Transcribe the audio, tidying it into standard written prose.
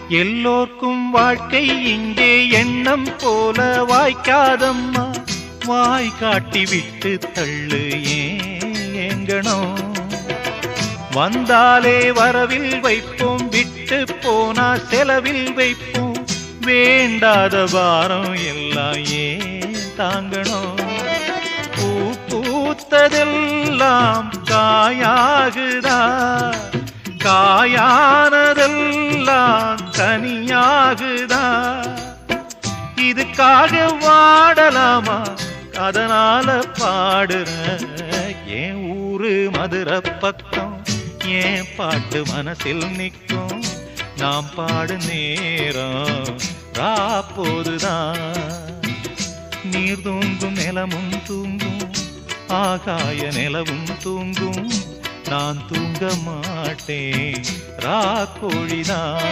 எல்லோர்க்கும் வாழ்க்கை இங்கே எண்ணம் போல வாய்க்காதம்மா. வாய் காட்டி விட்டு தள்ளு ஏங்கணும். வந்தாலே வரவில் வைப்போம், விட்டு போனா செலவில் வைப்போம். வேண்டாத பாரம் எல்லாம் ஏன் தாங்கணும். பூ பூத்ததெல்லாம் காயாகுதா, காயானதெல்லாம் தனியாகுதா. இதுக்காக வாடலாமா, அதனால பாடுற. என் ஊரு மதுரை பக்கம், என் பாட்டு மனசில் நிற்கும். நாம் பாடு நேரம் ராப்போதுதான். நீர் தூங்கும் நிலமும் தூங்கும், ஆகாய நிலவும் தூங்கும். நான் தூங்க மாட்டேன் ராக்கோழிதான்.